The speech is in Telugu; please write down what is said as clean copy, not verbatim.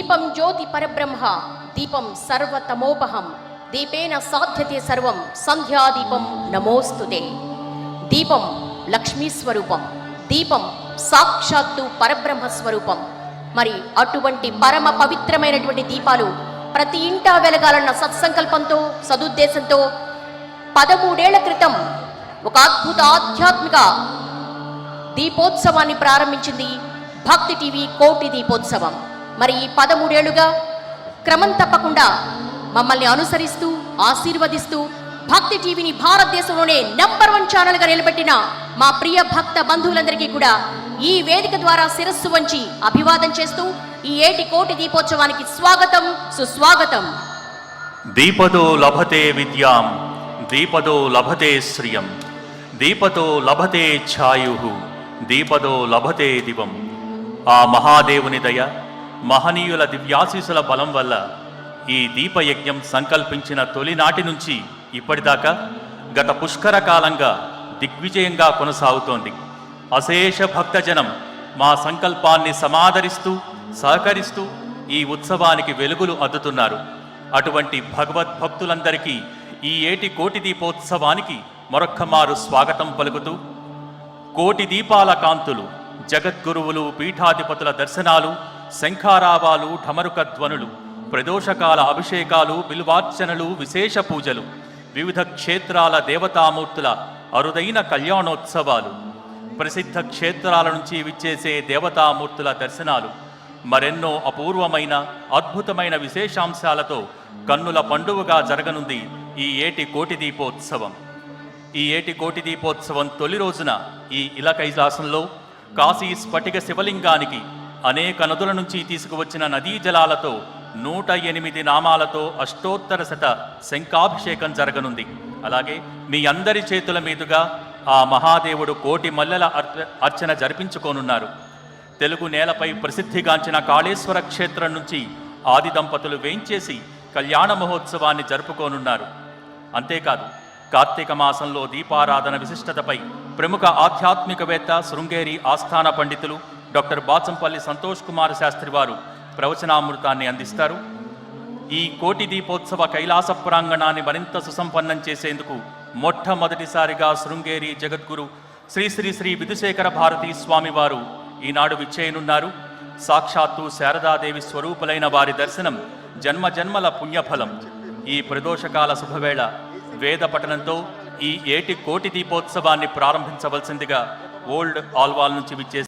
దీపం జ్యోతి పరబ్రహ్మ దీపం సర్వతమోపహం దీపేన సాధ్యతే సర్వం సంధ్యాదీపం నమోస్తుతే. దీపం లక్ష్మీ స్వరూపం, దీపం సాక్షాత్తు పరబ్రహ్మ స్వరూపం. మరి అటువంటి పరమ పవిత్రమైనటువంటి దీపాలు ప్రతి ఇంటా వెలగాలన్న సత్సంకల్పంతో సదుద్దేశంతో 13 ఏళ్ల క్రితం ఒక అద్భుత ఆధ్యాత్మిక దీపోత్సవాన్ని ప్రారంభించింది భక్తి టీవీ కోటి దీపోత్సవం. మరి ఈ 13 ఏళ్లుగా క్రమం తప్పకుండా మమ్మల్ని అనుసరిస్తూ ఆశీర్వదిస్తూ భక్తి టీవీని భారతదేశంలోనే నంబర్ 1 ఛానల్గా నిలబెట్టిన మా ప్రియ భక్త బంధువులందరికీ కూడా ఈ వేదిక ద్వారా శిరస్సు వంచి అభివాదం చేస్తూ ఈ ఏటి కోటి దీపోత్సవానికి స్వాగతం సుస్వాగతం. దీపదో లభతే విద్యాం దీపదో లభతే శ్రియం దీపతో లభతే ఛాయు దీపదో లభతే దివం. ఆ మహాదేవుని దయ, మహనీయుల దివ్యాశీసుల బలం వల్ల ఈ దీపయజ్ఞం సంకల్పించిన తొలినాటి నుంచి ఇప్పటిదాకా గత పుష్కర కాలంగా దిగ్విజయంగా కొనసాగుతోంది. అశేష భక్తజనం మా సంకల్పాన్ని సమాదరిస్తూ సహకరిస్తూ ఈ ఉత్సవానికి వెలుగులు అద్దుతున్నారు. అటువంటి భగవద్భక్తులందరికీ ఈ ఏటి కోటి దీపోత్సవానికి మరొక్కమారు స్వాగతం పలుకుతూ, కోటి దీపాల కాంతులు, జగద్గురువులు పీఠాధిపతుల దర్శనాలు, శంఖారావాలు, ఢమరుక ధ్వనులు, ప్రదోషకాల అభిషేకాలు, బిల్వార్చనలు, విశేష పూజలు, వివిధ క్షేత్రాల దేవతామూర్తుల అరుదైన కళ్యాణోత్సవాలు, ప్రసిద్ధ క్షేత్రాల నుంచి విచ్చేసే దేవతామూర్తుల దర్శనాలు, మరెన్నో అపూర్వమైన అద్భుతమైన విశేషాంశాలతో కన్నుల పండువగా జరగనుంది ఈ ఏటి కోటి దీపోత్సవం. ఈ ఏటి కోటి దీపోత్సవం తొలి రోజున ఈ ఇల కైలాసంలో కాశీ స్ఫటిక శివలింగానికి అనేక నదుల నుంచి తీసుకువచ్చిన నదీ జలాలతో 108 నామాలతో అష్టోత్తర శత శంఖాభిషేకం జరగనుంది. అలాగే మీ అందరి చేతుల మీదుగా ఆ మహాదేవుడు కోటి మల్లెల అర్చన జరిపించుకోనున్నారు. తెలుగు నేలపై ప్రసిద్ధిగాంచిన కాళేశ్వర క్షేత్రం నుంచి ఆది దంపతులు వేంచేసి కళ్యాణ మహోత్సవాన్ని జరుపుకోనున్నారు. అంతేకాదు, కార్తీక మాసంలో దీపారాధన విశిష్టతపై ప్రముఖ ఆధ్యాత్మికవేత్త శృంగేరి ఆస్థాన పండితులు డాక్టర్ బాచంపల్లి సంతోష్ కుమార్ శాస్త్రి వారు ప్రవచనామృతాన్ని అందిస్తారు. ఈ కోటి దీపోత్సవ కైలాస ప్రాంగణాన్ని మరింత సుసంపన్నం చేసేందుకు మొట్టమొదటిసారిగా శృంగేరి జగద్గురు శ్రీ శ్రీ శ్రీ విధుశేఖర భారతీ స్వామివారు ఈనాడు విచ్చేయనున్నారు. సాక్షాత్తు శారదాదేవి స్వరూపులైన వారి దర్శనం జన్మజన్మల పుణ్యఫలం. ఈ ప్రదోషకాల శుభవేళ వేద పఠనంతో ఈ ఏటి కోటి దీపోత్సవాన్ని ప్రారంభించవలసిందిగా ఓల్డ్ ఆల్వాల్ నుంచి విచ్చేసి